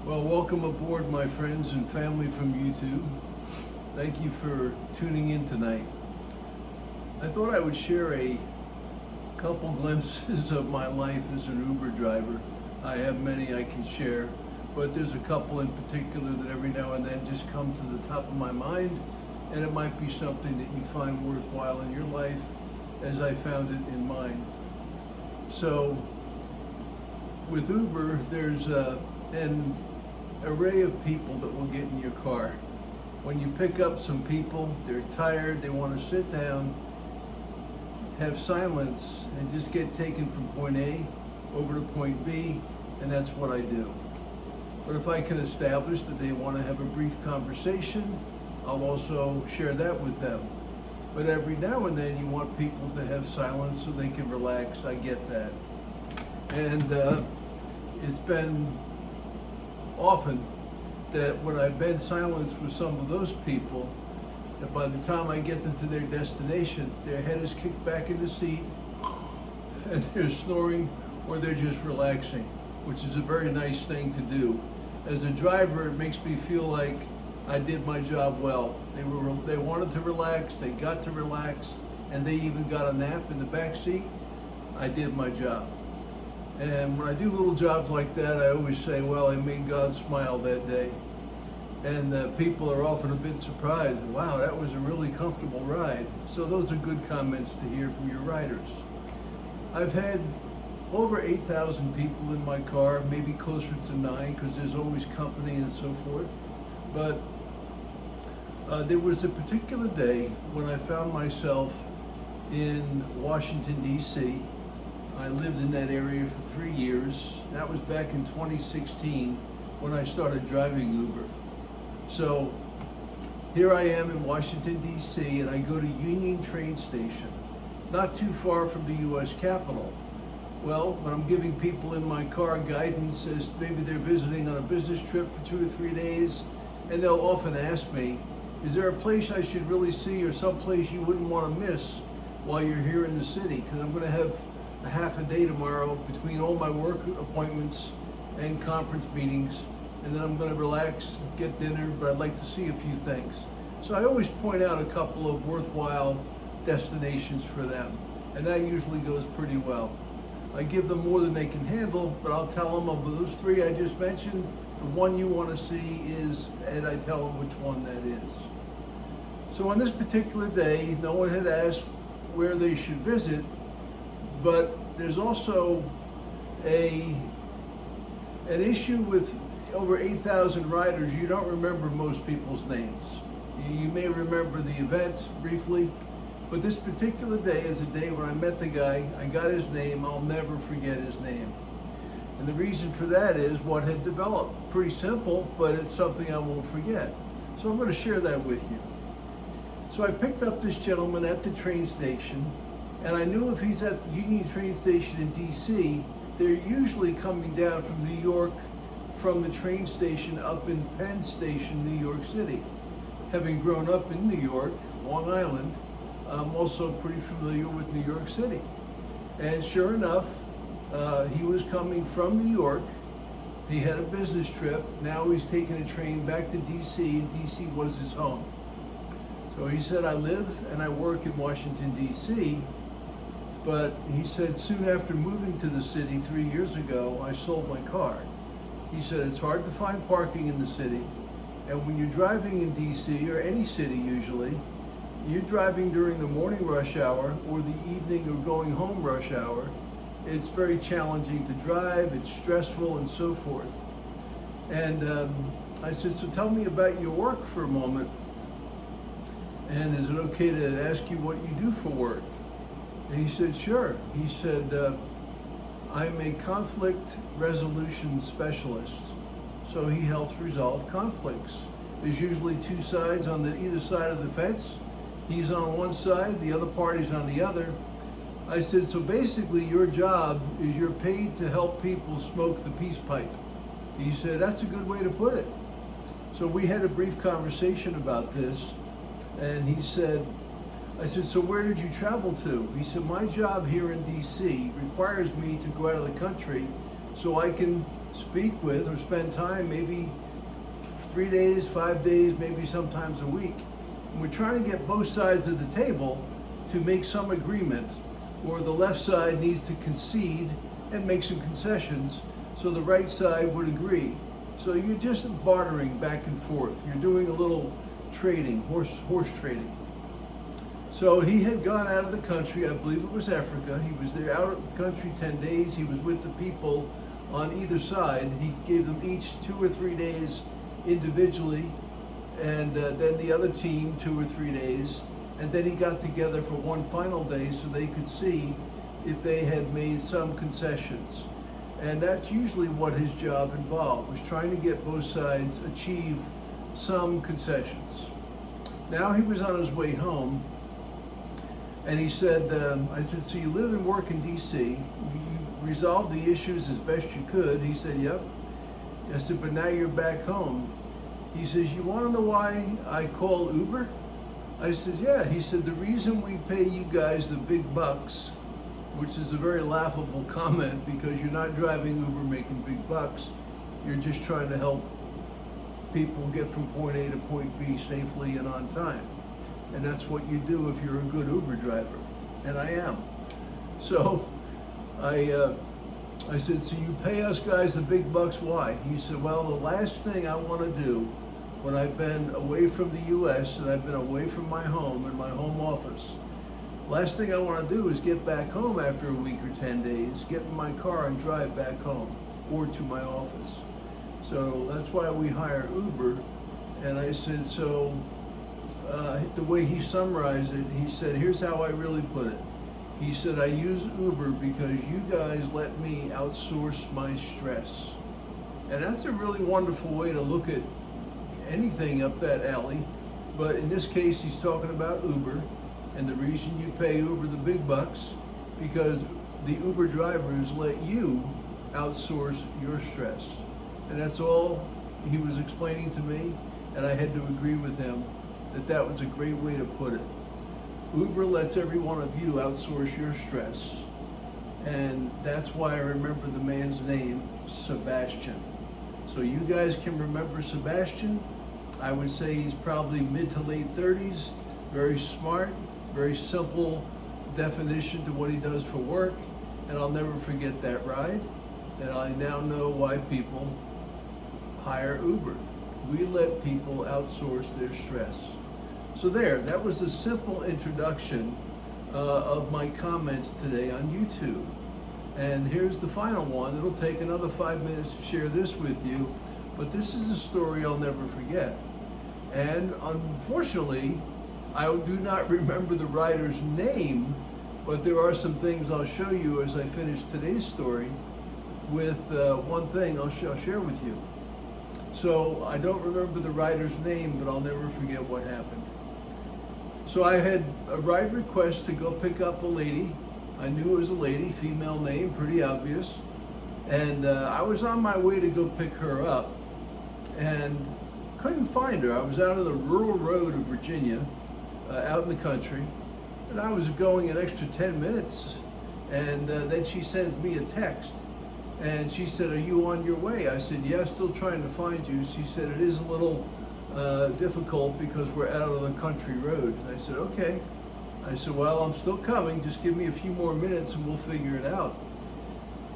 Well, welcome aboard, my friends and family from YouTube. Thank you for tuning in tonight. I thought I would share a couple glimpses of my life as an Uber driver. I have many I can share, but there's a couple in particular that every now and then just come to the top of my mind, and it might be something that you find worthwhile in your life as I found it in mine. So, with Uber, there's an array of people that will get in your car. When you pick up some people, they're tired, they want to sit down, have silence, and just get taken from point A over to point B, and that's what I do. But if I can establish that they want to have a brief conversation, I'll also share that with them. But every now and then you want people to have silence so they can relax. I get that. And it's been often that when I've been silenced with some of those people, that by the time I get them to their destination, their head is kicked back in the seat and they're snoring or they're just relaxing, which is a very nice thing to do. As a driver, it makes me feel like I did my job well. They wanted to relax, they got to relax, and they even got a nap in the back seat. I did my job. And when I do little jobs like that, I always say, well, I made God smile that day. And people are often a bit surprised. Wow, that was a really comfortable ride. So those are good comments to hear from your riders. I've had over 8,000 people in my car, maybe closer to 9, because there's always company and so forth. But there was a particular day when I found myself in Washington, D.C. I lived in that area for 3 years. That was back in 2016 when I started driving Uber. So here I am in Washington, D.C., and I go to Union Train Station, not too far from the U.S. Capitol. Well, when I'm giving people in my car guidance as maybe they're visiting on a business trip for 2 or 3 days, and they'll often ask me, is there a place I should really see or some place you wouldn't want to miss while you're here in the city? Because I'm going to have a half a day tomorrow between all my work appointments and conference meetings, and then I'm going to relax, get dinner, but I'd like to see a few things. So I always point out a couple of worthwhile destinations for them, and that usually goes pretty well. I give them more than they can handle, but I'll tell them of those 3 I just mentioned, the one you want to see is, and I tell them which one that is. So on this particular day, no one had asked where they should visit, but there's also an issue with over 8,000 riders. You don't remember most people's names. You may remember the event briefly, but this particular day is a day when I met the guy, I got his name, I'll never forget his name. And the reason for that is what had developed. Pretty simple, but it's something I won't forget. So I'm going to share that with you. So I picked up this gentleman at the train station, and I knew if he's at the Union Train Station in DC, they're usually coming down from New York from the train station up in Penn Station, New York City. Having grown up in New York, Long Island, I'm also pretty familiar with New York City. And sure enough, he was coming from New York. He had a business trip. Now he's taking a train back to DC, and DC was his home. So he said, I live and I work in Washington, DC, but he said, soon after moving to the city 3 years ago, I sold my car. He said, it's hard to find parking in the city, and when you're driving in DC, or any city usually, you're driving during the morning rush hour or the evening or going home rush hour. It's very challenging to drive, it's stressful and so forth. And I said, so tell me about your work for a moment. And is it okay to ask you what you do for work? And he said, sure. He said, I'm a conflict resolution specialist. So he helps resolve conflicts. There's usually 2 sides on either side of the fence. He's on one side, the other party's on the other. I said, so basically your job is you're paid to help people smoke the peace pipe. He said, that's a good way to put it. So we had a brief conversation about this, and he said, I said, so where did you travel to? He said, my job here in DC requires me to go out of the country so I can speak with or spend time, maybe 3 days, 5 days, maybe sometimes a week. And we're trying to get both sides of the table to make some agreement, or the left side needs to concede and make some concessions so the right side would agree. So you're just bartering back and forth. You're doing a little trading, horse trading. So he had gone out of the country, I believe it was Africa. He was there out of the country 10 days. He was with the people on either side. He gave them each 2 or 3 days individually, and then the other team 2 or 3 days. And then he got together for one final day so they could see if they had made some concessions. And that's usually what his job involved, was trying to get both sides achieve some concessions. Now he was on his way home, and he said, I said, so you live and work in DC, you resolved the issues as best you could? He said, yep. I said, but now you're back home. He says, you want to know why I call Uber? I said, yeah. He said, the reason we pay you guys the big bucks, which is a very laughable comment because you're not driving Uber making big bucks. You're just trying to help people get from point A to point B safely and on time. And that's what you do if you're a good Uber driver. And I am. So I said, so you pay us guys the big bucks, why? He said, well, the last thing I want to do when I've been away from the US and I've been away from my home and my home office, last thing I want to do is get back home after a week or 10 days, get in my car and drive back home or to my office. So that's why we hire Uber. And I said, so the way he summarized it, he said, here's how I really put it. He said, I use Uber because you guys let me outsource my stress. And that's a really wonderful way to look at anything up that alley. But in this case, he's talking about Uber. And the reason you pay Uber the big bucks, because the Uber drivers let you outsource your stress. And that's all he was explaining to me, and I had to agree with him that that was a great way to put it. Uber lets every one of you outsource your stress, and that's why I remember the man's name, Sebastian. So you guys can remember Sebastian. I would say he's probably mid to late 30s, very smart, very simple definition to what he does for work, and I'll never forget that ride. And I now know why people hire Uber. We let people outsource their stress. So there, that was a simple introduction of my comments today on YouTube. And here's the final one. It'll take another 5 minutes to share this with you, but this is a story I'll never forget. And unfortunately, I do not remember the writer's name, but there are some things I'll show you as I finish today's story with one thing I'll share with you. So I don't remember the writer's name, but I'll never forget what happened. So I had a ride request to go pick up a lady. I knew it was a lady, female name, pretty obvious. And I was on my way to go pick her up and couldn't find her. I was out on the rural road of Virginia, out in the country, and I was going an extra 10 minutes. And then she sends me a text. And she said, are you on your way? I said, yeah, still trying to find you. She said, it is a little difficult because we're out on the country road. I said, okay. I said, well, I'm still coming. Just give me a few more minutes and we'll figure it out.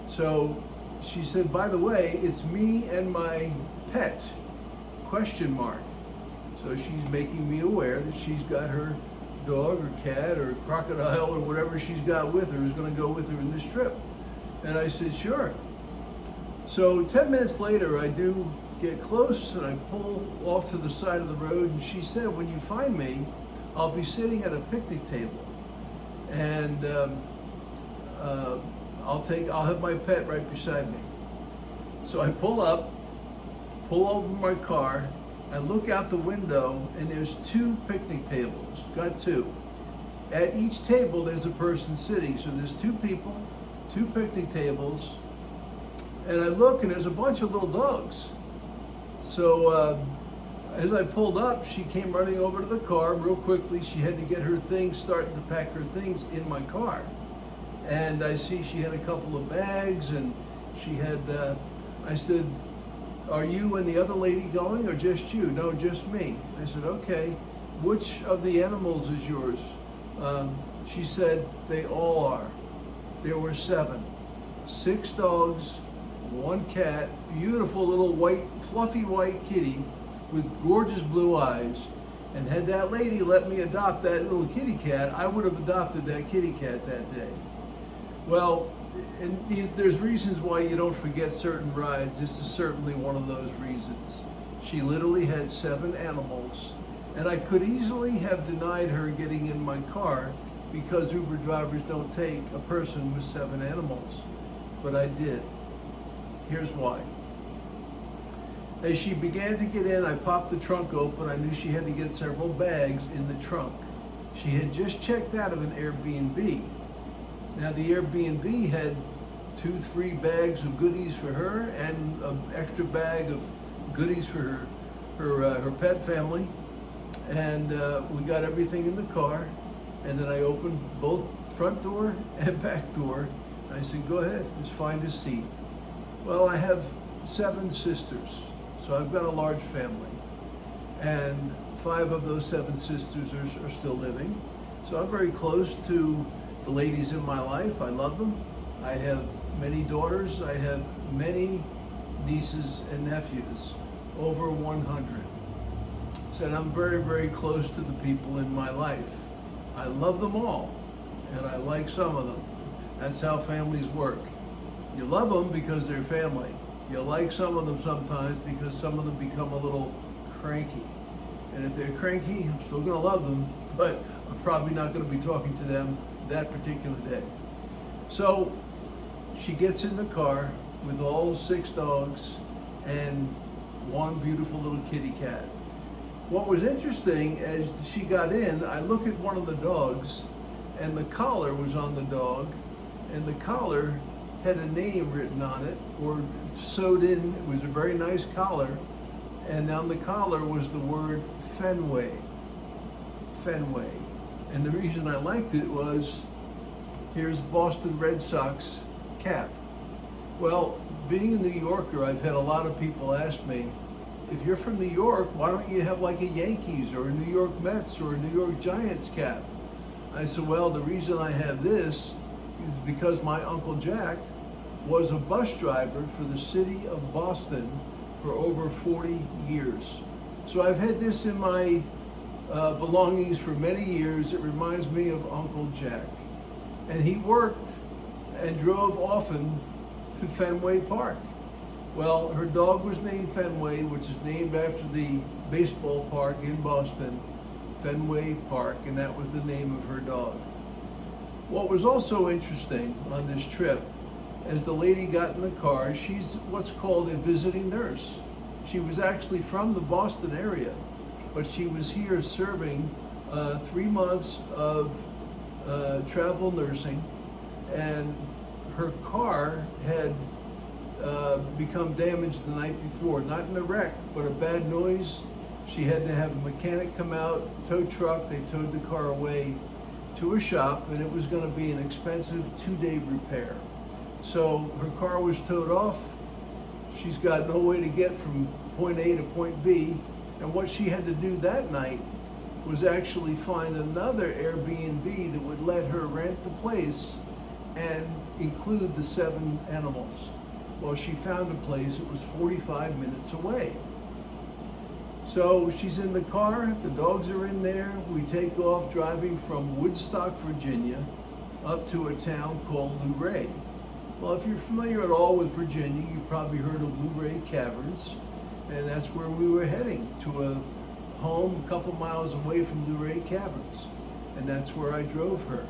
So she said, by the way, it's me and my pet, ? So she's making me aware that she's got her dog or cat or crocodile or whatever she's got with her is going to go with her in this trip. And I said, sure. So 10 minutes later, I do get close and I pull off to the side of the road, and she said, when you find me, I'll be sitting at a picnic table, and I'll have my pet right beside me. So I pull over my car, I look out the window, and there's 2 picnic tables, got 2. At each table, there's a person sitting, so there's 2 people, 2 picnic tables, and I look and there's a bunch of little dogs. So as I pulled up, she came running over to the car real quickly. She had to get her things, starting to pack her things in my car. And I see she had a couple of bags, and she had I said, are you and the other lady going, or just you? No, just me. I said, okay. Which of the animals is yours? She said, they all are. There were 7. 6 dogs, 1 cat, beautiful little white, fluffy white kitty with gorgeous blue eyes. And had that lady let me adopt that little kitty cat, I would have adopted that kitty cat that day. Well, and there's reasons why you don't forget certain rides. This is certainly one of those reasons. She literally had 7 animals, and I could easily have denied her getting in my car because Uber drivers don't take a person with 7 animals, but I did. Here's why. As she began to get in, I popped the trunk open. I knew she had to get several bags in the trunk. She had just checked out of an Airbnb. Now the Airbnb had 2-3 bags of goodies for her and an extra bag of goodies for her pet family. And we got everything in the car. And then I opened both front door and back door. And I said, go ahead, just find a seat. Well, I have 7 sisters, so I've got a large family. And 5 of those 7 sisters are still living. So I'm very close to the ladies in my life. I love them. I have many daughters. I have many nieces and nephews, over 100. So I'm very, very close to the people in my life. I love them all, and I like some of them. That's how families work. You love them because they're family. You like some of them sometimes because some of them become a little cranky. And if they're cranky, I'm still gonna love them, but I'm probably not gonna be talking to them that particular day. So she gets in the car with all 6 dogs and 1 beautiful little kitty cat. What was interesting, as she got in, I looked at one of the dogs, and the collar was on the dog, and the collar had a name written on it, or sewed in. It was a very nice collar, and on the collar was the word Fenway. Fenway. And the reason I liked it was, here's Boston Red Sox cap. Well, being a New Yorker, I've had a lot of people ask me, if you're from New York, why don't you have like a Yankees or a New York Mets or a New York Giants cap? I said, well, the reason I have this is because my Uncle Jack was a bus driver for the city of Boston for over 40 years. So I've had this in my belongings for many years. It reminds me of Uncle Jack. And he worked and drove often to Fenway Park. Well, her dog was named Fenway, which is named after the baseball park in Boston, Fenway Park, and that was the name of her dog. What was also interesting on this trip, as the lady got in the car, she's what's called a visiting nurse. She was actually from the Boston area, but she was here serving 3 months of travel nursing, and her car had become damaged the night before, not in a wreck, but a bad noise. She had to have a mechanic come out, tow truck. They towed the car away to a shop, and it was going to be an expensive 2-day repair. So her car was towed off. She's got no way to get from point A to point B, and what she had to do that night was actually find another Airbnb that would let her rent the place and include the 7 animals. Well, she found a place that was 45 minutes away. So she's in the car, the dogs are in there. We take off driving from Woodstock, Virginia, up to a town called Luray. Well, if you're familiar at all with Virginia, you've probably heard of Luray Caverns, and that's where we were heading, to a home a couple miles away from Luray Caverns, and that's where I drove her.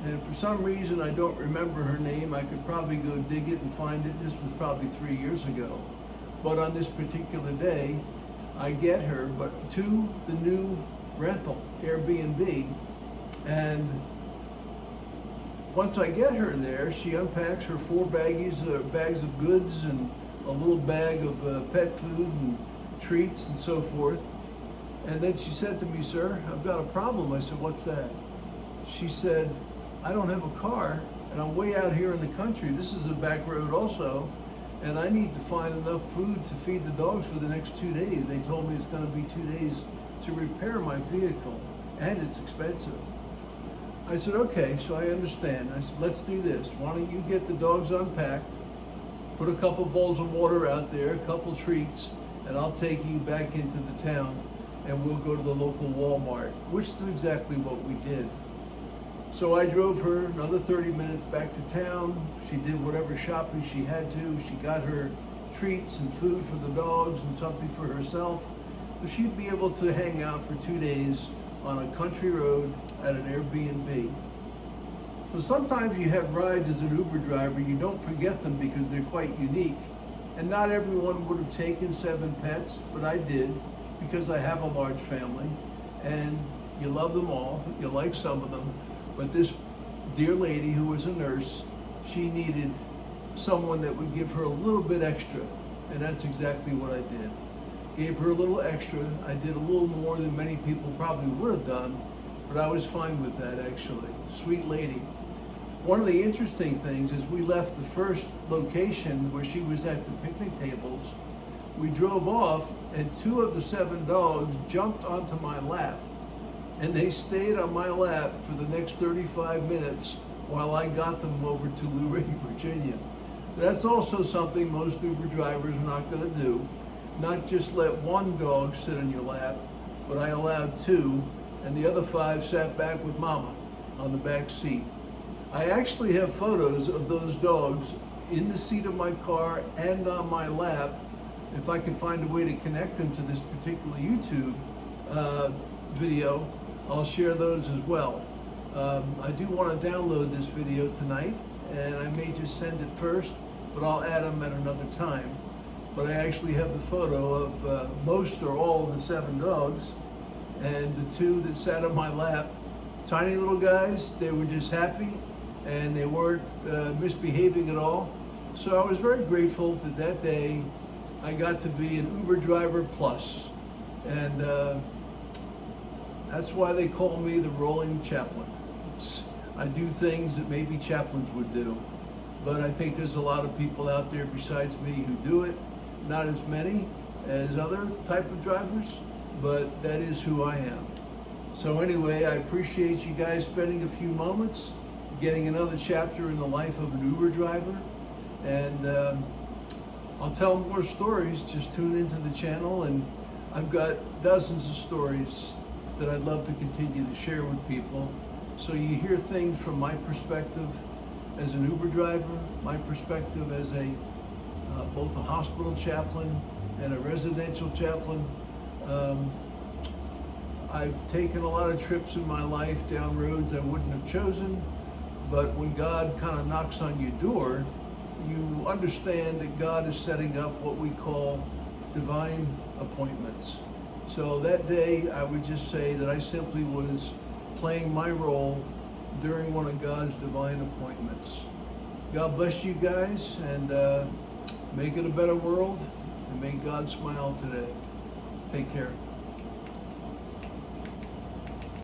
And for some reason, I don't remember her name. I could probably go dig it and find it. This was probably 3 years ago. But on this particular day, I get her, but to the new rental, Airbnb. And once I get her there, she unpacks her 4 bags of goods and a little bag of pet food and treats and so forth. And then she said to me, sir, I've got a problem. I said, what's that? She said, I don't have a car, and I'm way out here in the country. This is a back road also, and I need to find enough food to feed the dogs for the next 2 days. They told me it's going to be 2 days to repair my vehicle, and it's expensive. I said, okay, so I understand. I said, let's do this. Why don't you get the dogs unpacked, put a couple bowls of water out there, a couple treats, and I'll take you back into the town, and we'll go to the local Walmart, which is exactly what we did. So I drove her another 30 minutes back to town. She did whatever shopping she had to. She got her treats and food for the dogs and something for herself. So she'd be able to hang out for 2 days on a country road at an Airbnb. So sometimes you have rides as an Uber driver, you don't forget them because they're quite unique. And not everyone would have taken 7 pets, but I did because I have a large family and you love them all, you like some of them. But this dear lady who was a nurse, she needed someone that would give her a little bit extra, and that's exactly what I did. Gave her a little extra. I did a little more than many people probably would have done, but I was fine with that actually. Sweet lady. One of the interesting things is we left the first location where she was at the picnic tables. We drove off and 2 of the 7 dogs jumped onto my lap. And they stayed on my lap for the next 35 minutes while I got them over to Luray, Virginia. That's also something most Uber drivers are not going to do. Not just let 1 dog sit on your lap, but I allowed 2, and the other 5 sat back with Mama on the back seat. I actually have photos of those dogs in the seat of my car and on my lap. If I can find a way to connect them to this particular YouTube video, I'll share those as well. I do want to download this video tonight, and I may just send it first, but I'll add them at another time. But I actually have the photo of most or all of the 7 dogs, and the 2 that sat on my lap, tiny little guys. They were just happy, and they weren't misbehaving at all. So I was very grateful that that day I got to be an Uber driver plus, and that's why they call me the rolling chaplain. I do things that maybe chaplains would do, but I think there's a lot of people out there besides me who do it. Not as many as other type of drivers, but that is who I am. So anyway, I appreciate you guys spending a few moments, getting another chapter in the life of an Uber driver, and I'll tell more stories. Just tune into the channel, and I've got dozens of stories that I'd love to continue to share with people. So you hear things from my perspective as an Uber driver, my perspective as a both a hospital chaplain and a residential chaplain. I've taken a lot of trips in my life down roads I wouldn't have chosen, but when God kind of knocks on your door, you understand that God is setting up what we call divine appointments. So that day, I would just say that I simply was playing my role during one of God's divine appointments. God bless you guys, and make it a better world, and make God smile today. Take care.